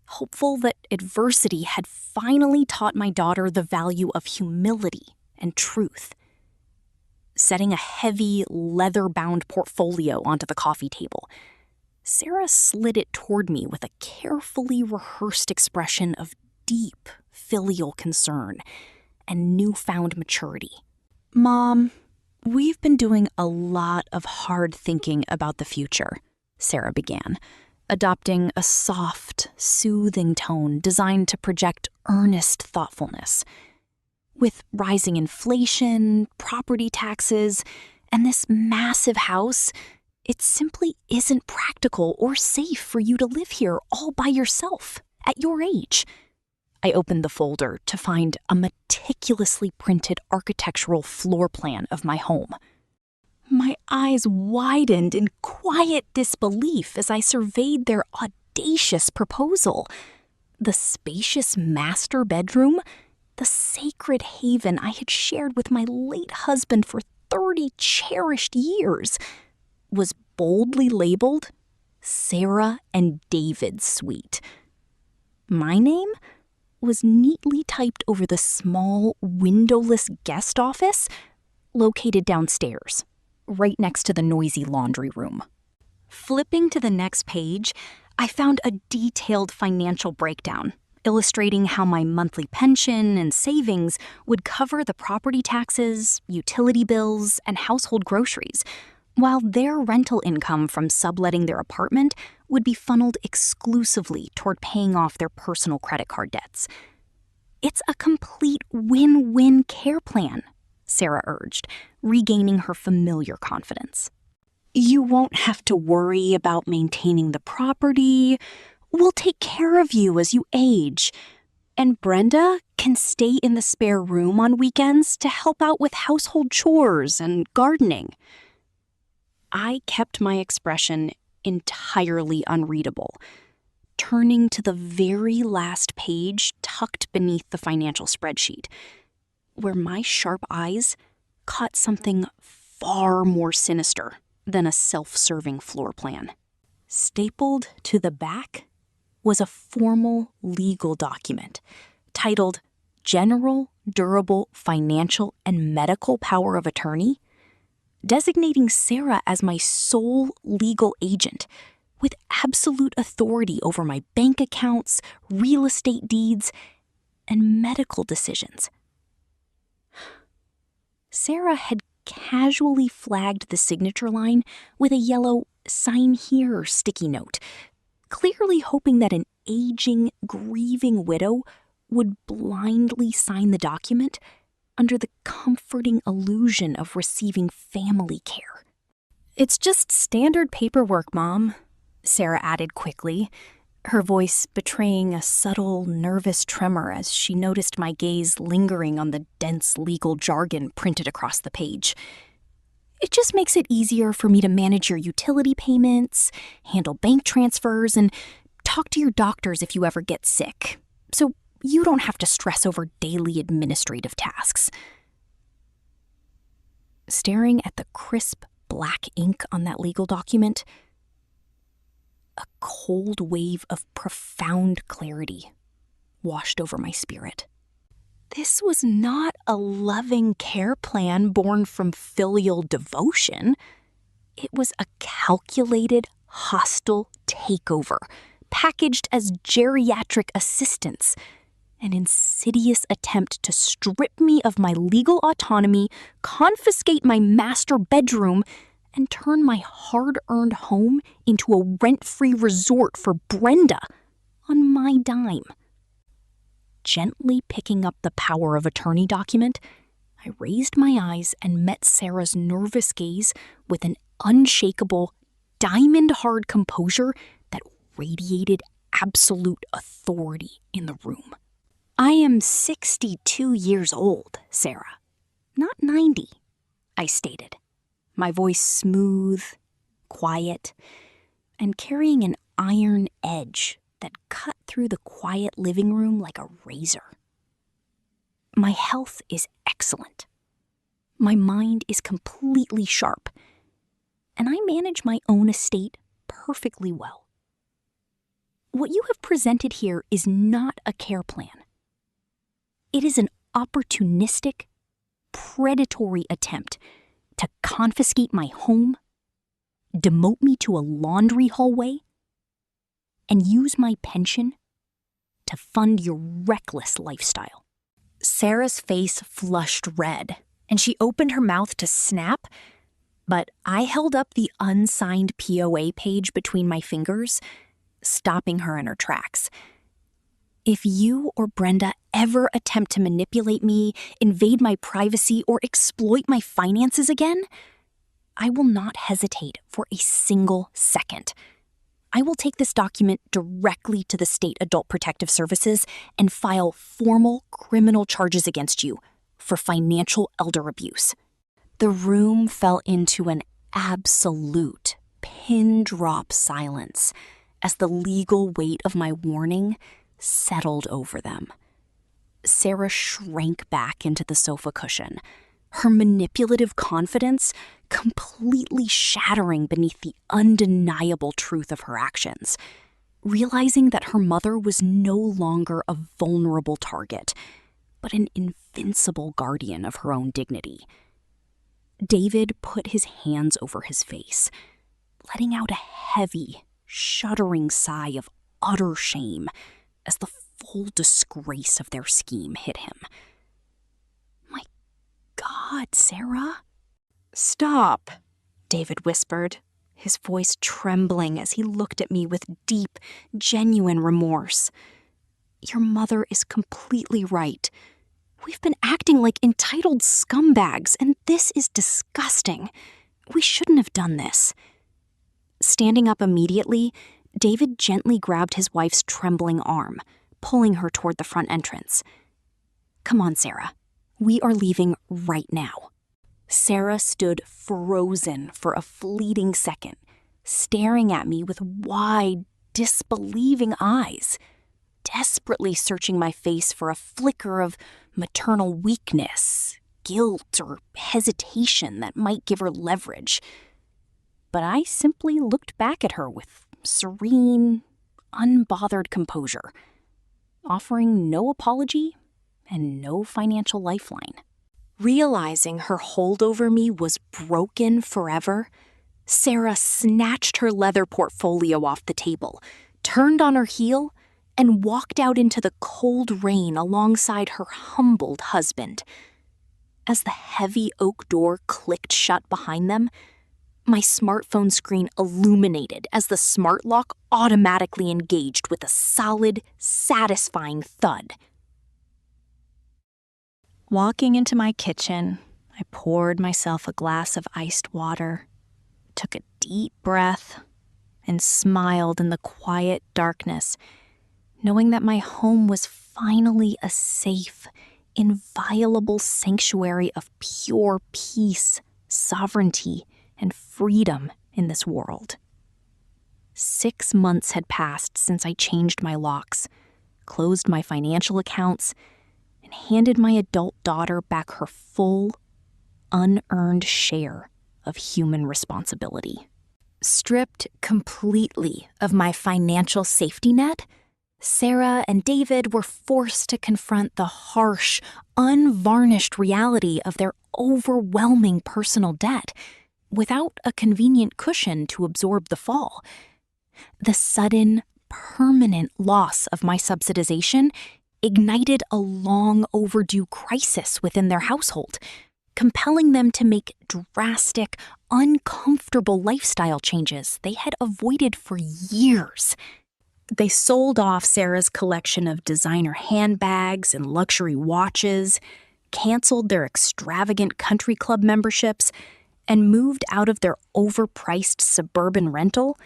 hopeful that adversity had finally taught my daughter the value of humility and truth. Setting a heavy, leather-bound portfolio onto the coffee table, Sarah slid it toward me with a carefully rehearsed expression of deep filial concern and newfound maturity. "Mom, we've been doing a lot of hard thinking about the future," Sarah began, adopting a soft, soothing tone designed to project earnest thoughtfulness. With rising inflation, property taxes, and this massive house, it simply isn't practical or safe for you to live here all by yourself at your age. I opened the folder to find a meticulously printed architectural floor plan of my home. My eyes widened in quiet disbelief as I surveyed their audacious proposal. The spacious master bedroom, the sacred haven I had shared with my late husband for 30 cherished years, was boldly labeled Sarah and David's Suite. My name was neatly typed over the small, windowless guest office located downstairs, right next to the noisy laundry room. Flipping to the next page, I found a detailed financial breakdown illustrating how my monthly pension and savings would cover the property taxes, utility bills, and household groceries, while their rental income from subletting their apartment would be funneled exclusively toward paying off their personal credit card debts. "It's a complete win-win care plan," Sarah urged, regaining her familiar confidence. "You won't have to worry about maintaining the property. We'll take care of you as you age. And Brenda can stay in the spare room on weekends to help out with household chores and gardening." I kept my expression entirely unreadable, turning to the very last page tucked beneath the financial spreadsheet, where my sharp eyes caught something far more sinister than a self-serving floor plan. Stapled to the back was a formal legal document titled General Durable Financial and Medical Power of Attorney, designating Sarah as my sole legal agent with absolute authority over my bank accounts, real estate deeds, and medical decisions. Sarah had casually flagged the signature line with a yellow "Sign Here" sticky note, clearly hoping that an aging, grieving widow would blindly sign the document under the comforting illusion of receiving family care. "It's just standard paperwork, Mom," Sarah added quickly, her voice betraying a subtle, nervous tremor as she noticed my gaze lingering on the dense legal jargon printed across the page. "It just makes it easier for me to manage your utility payments, handle bank transfers, and talk to your doctors if you ever get sick, so you don't have to stress over daily administrative tasks." Staring at the crisp black ink on that legal document, a cold wave of profound clarity washed over my spirit. This was not a loving care plan born from filial devotion. It was a calculated, hostile takeover, packaged as geriatric assistance, an insidious attempt to strip me of my legal autonomy, confiscate my master bedroom, and turn my hard-earned home into a rent-free resort for Brenda on my dime. Gently picking up the power of attorney document, I raised my eyes and met Sarah's nervous gaze with an unshakable, diamond-hard composure that radiated absolute authority in the room. "I am 62 years old, Sarah, not 90, I stated, my voice smooth, quiet, and carrying an iron edge that cut through the quiet living room like a razor. "My health is excellent. My mind is completely sharp, and I manage my own estate perfectly well. What you have presented here is not a care plan. It is an opportunistic, predatory attempt to confiscate my home, demote me to a laundry hallway, and use my pension to fund your reckless lifestyle." Sarah's face flushed red, and she opened her mouth to snap, but I held up the unsigned POA page between my fingers, stopping her in her tracks. If you or Brenda ever attempt to manipulate me, invade my privacy, or exploit my finances again, I will not hesitate for a single second. I will take this document directly to the State Adult Protective Services and file formal criminal charges against you for financial elder abuse. The room fell into an absolute pin-drop silence as the legal weight of my warning settled over them. Sarah shrank back into the sofa cushion, her manipulative confidence completely shattering beneath the undeniable truth of her actions, realizing that her mother was no longer a vulnerable target, but an invincible guardian of her own dignity. David put his hands over his face, letting out a heavy, shuddering sigh of utter shame as the full disgrace of their scheme hit him. "My God, Sarah." "Stop," David whispered, his voice trembling as he looked at me with deep, genuine remorse. "Your mother is completely right. We've been acting like entitled scumbags, and this is disgusting. We shouldn't have done this." Standing up immediately, David gently grabbed his wife's trembling arm, pulling her toward the front entrance. "Come on, Sarah. We are leaving right now." Sarah stood frozen for a fleeting second, staring at me with wide, disbelieving eyes, desperately searching my face for a flicker of maternal weakness, guilt, or hesitation that might give her leverage. But I simply looked back at her with serene, unbothered composure, offering no apology and no financial lifeline. Realizing her hold over me was broken forever, Sarah snatched her leather portfolio off the table, turned on her heel, and walked out into the cold rain alongside her humbled husband. As the heavy oak door clicked shut behind them, my smartphone screen illuminated as the smart lock automatically engaged with a solid, satisfying thud. Walking into my kitchen, I poured myself a glass of iced water, took a deep breath, and smiled in the quiet darkness, knowing that my home was finally a safe, inviolable sanctuary of pure peace, sovereignty, and freedom in this world. 6 months had passed since I changed my locks, closed my financial accounts, and handed my adult daughter back her full, unearned share of human responsibility. Stripped completely of my financial safety net, Sarah and David were forced to confront the harsh, unvarnished reality of their overwhelming personal debt without a convenient cushion to absorb the fall. The sudden, permanent loss of my subsidization ignited a long overdue crisis within their household, compelling them to make drastic, uncomfortable lifestyle changes they had avoided for years. They sold off Sarah's collection of designer handbags and luxury watches, canceled their extravagant country club memberships, and moved out of their overpriced suburban rental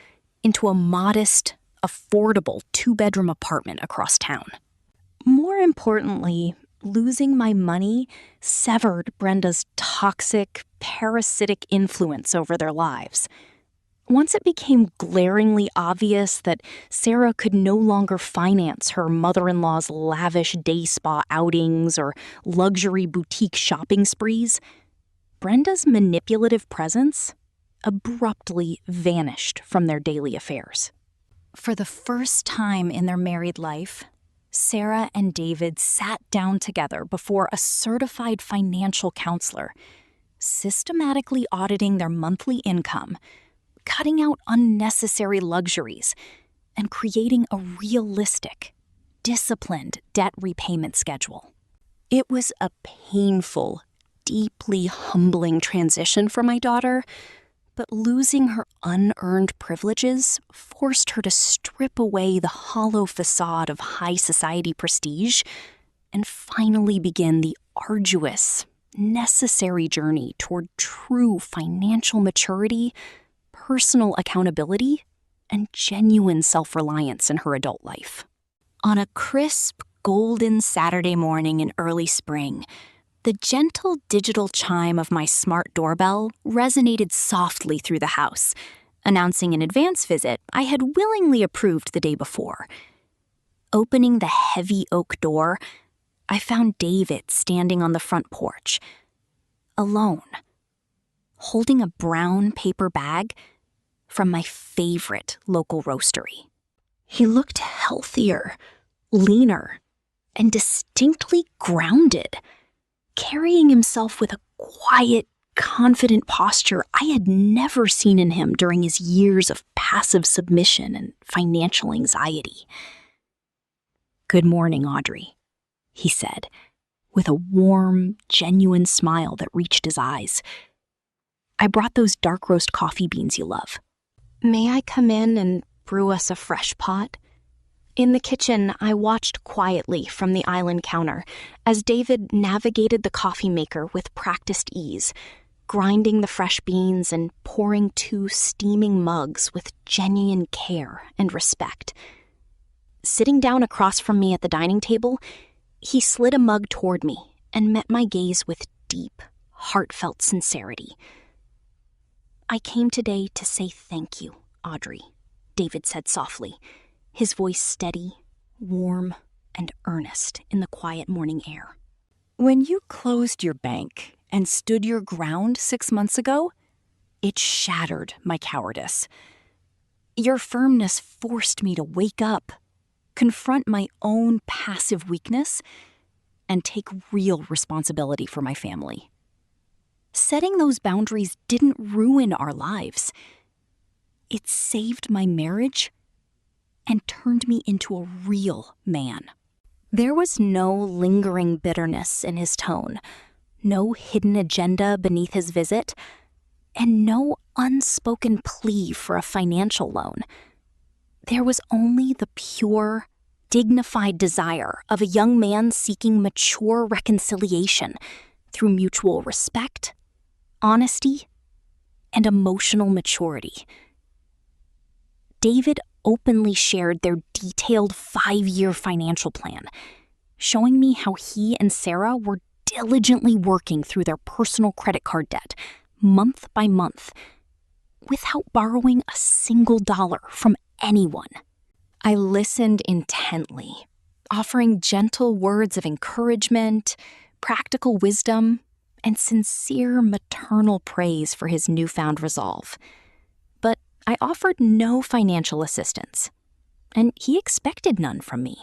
into a modest, affordable 2-bedroom apartment across town. More importantly, losing my money severed Brenda's toxic, parasitic influence over their lives. Once it became glaringly obvious that Sarah could no longer finance her mother-in-law's lavish day spa outings or luxury boutique shopping sprees, Brenda's manipulative presence abruptly vanished from their daily affairs. For the first time in their married life, Sarah and David sat down together before a certified financial counselor, systematically auditing their monthly income, cutting out unnecessary luxuries, and creating a realistic, disciplined debt repayment schedule. It was a painful, deeply humbling transition for my daughter, But losing her unearned privileges forced her to strip away the hollow facade of high society prestige and finally begin the arduous, necessary journey toward true financial maturity, personal accountability, and genuine self-reliance in her adult life. On a crisp, golden Saturday morning in early spring, the gentle digital chime of my smart doorbell resonated softly through the house, announcing an advance visit I had willingly approved the day before. Opening the heavy oak door, I found David standing on the front porch, alone, holding a brown paper bag from my favorite local roastery. He looked healthier, leaner, and distinctly grounded, carrying himself with a quiet, confident posture I had never seen in him during his years of passive submission and financial anxiety. "Good morning, Audrey," he said, with a warm, genuine smile that reached his eyes. "I brought those dark roast coffee beans you love." "May I come in and brew us a fresh pot?" In the kitchen, I watched quietly from the island counter as David navigated the coffee maker with practiced ease, grinding the fresh beans and pouring 2 steaming mugs with genuine care and respect. Sitting down across from me at the dining table, he slid a mug toward me and met my gaze with deep, heartfelt sincerity. "I came today to say thank you, Audrey," David said softly, his voice steady, warm, and earnest in the quiet morning air. "When you closed your bank and stood your ground 6 months ago, it shattered my cowardice. Your firmness forced me to wake up, confront my own passive weakness, and take real responsibility for my family. Setting those boundaries didn't ruin our lives. It saved my marriage and turned me into a real man." There was no lingering bitterness in his tone, no hidden agenda beneath his visit, and no unspoken plea for a financial loan. There was only the pure, dignified desire of a young man seeking mature reconciliation through mutual respect, honesty, and emotional maturity. David openly shared their detailed 5-year financial plan, showing me how he and Sarah were diligently working through their personal credit card debt, month by month, without borrowing a single dollar from anyone. I listened intently, offering gentle words of encouragement, practical wisdom, and sincere maternal praise for his newfound resolve. But I offered no financial assistance, and he expected none from me.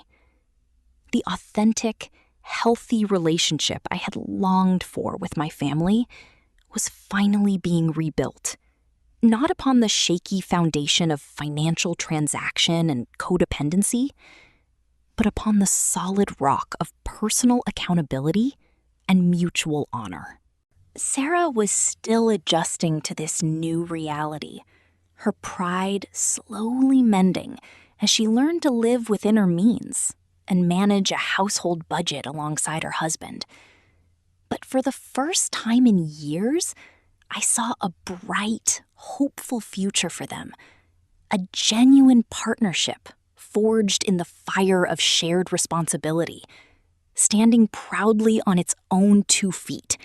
The authentic, healthy relationship I had longed for with my family was finally being rebuilt, not upon the shaky foundation of financial transaction and codependency, but upon the solid rock of personal accountability and mutual honor. Sarah was still adjusting to this new reality, her pride slowly mending as she learned to live within her means and manage a household budget alongside her husband. But for the first time in years, I saw a bright, hopeful future for them, a genuine partnership forged in the fire of shared responsibility, standing proudly on its own 2 feet,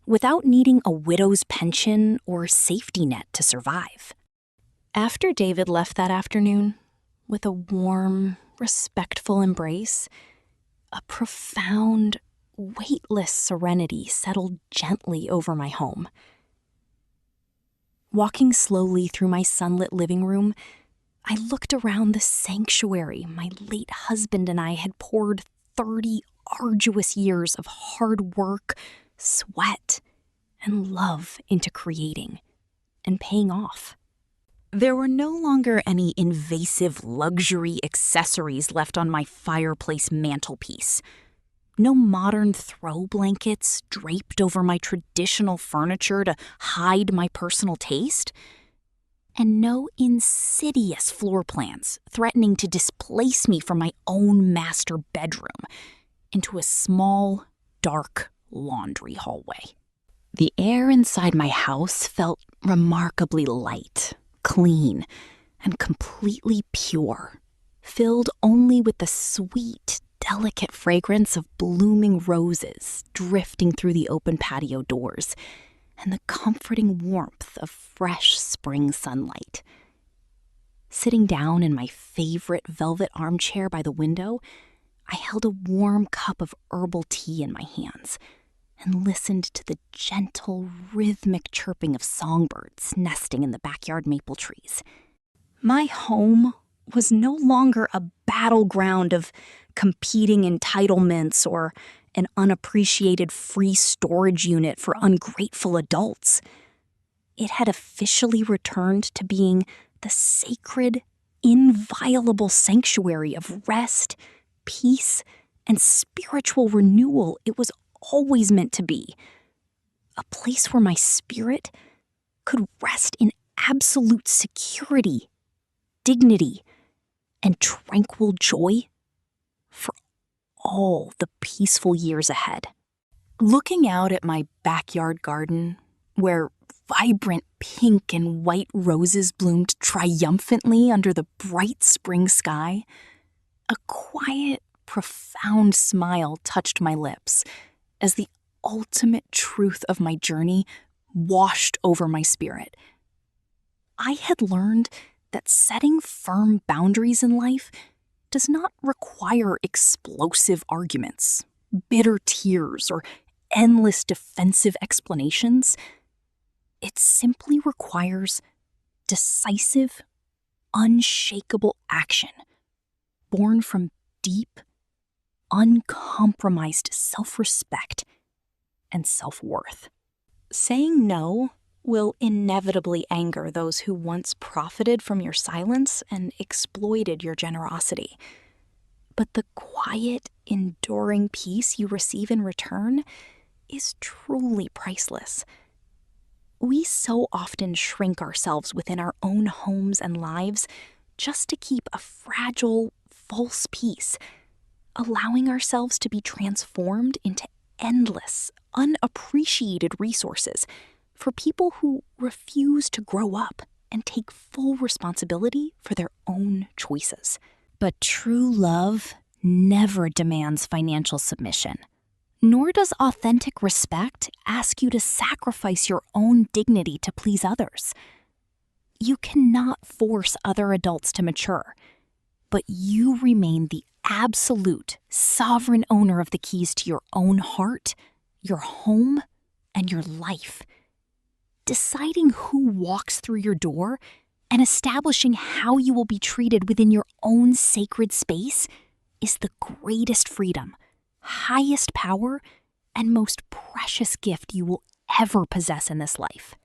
without needing a widow's pension or safety net to survive. After David left that afternoon, with a warm, respectful embrace, a profound, weightless serenity settled gently over my home. Walking slowly through my sunlit living room, I looked around the sanctuary my late husband and I had poured 30 arduous years of hard work, sweat, and love into creating and paying off. There were no longer any invasive luxury accessories left on my fireplace mantelpiece. No modern throw blankets draped over my traditional furniture to hide my personal taste. And no insidious floor plans threatening to displace me from my own master bedroom into a small, dark laundry hallway. The air inside my house felt remarkably light, clean, and completely pure, filled only with the sweet, delicate fragrance of blooming roses drifting through the open patio doors and the comforting warmth of fresh spring sunlight. Sitting down in my favorite velvet armchair by the window, I held a warm cup of herbal tea in my hands and listened to the gentle, rhythmic chirping of songbirds nesting in the backyard maple trees. My home was no longer a battleground of competing entitlements or an unappreciated free storage unit for ungrateful adults. It had officially returned to being the sacred, inviolable sanctuary of rest, peace, and spiritual renewal it was always meant to be. A place where my spirit could rest in absolute security, dignity, and tranquil joy for all the peaceful years ahead. Looking out at my backyard garden, where vibrant pink and white roses bloomed triumphantly under the bright spring sky, a quiet, profound smile touched my lips as the ultimate truth of my journey washed over my spirit. I had learned that setting firm boundaries in life does not require explosive arguments, bitter tears, or endless defensive explanations. It simply requires decisive, unshakable action, born from deep, uncompromised self-respect and self-worth. Saying no will inevitably anger those who once profited from your silence and exploited your generosity. But the quiet, enduring peace you receive in return is truly priceless. We so often shrink ourselves within our own homes and lives just to keep a fragile, false peace, allowing ourselves to be transformed into endless, unappreciated resources for people who refuse to grow up and take full responsibility for their own choices. But true love never demands financial submission, nor does authentic respect ask you to sacrifice your own dignity to please others. You cannot force other adults to mature, but you remain the absolute, sovereign owner of the keys to your own heart, your home, and your life. Deciding who walks through your door and establishing how you will be treated within your own sacred space is the greatest freedom, highest power, and most precious gift you will ever possess in this life.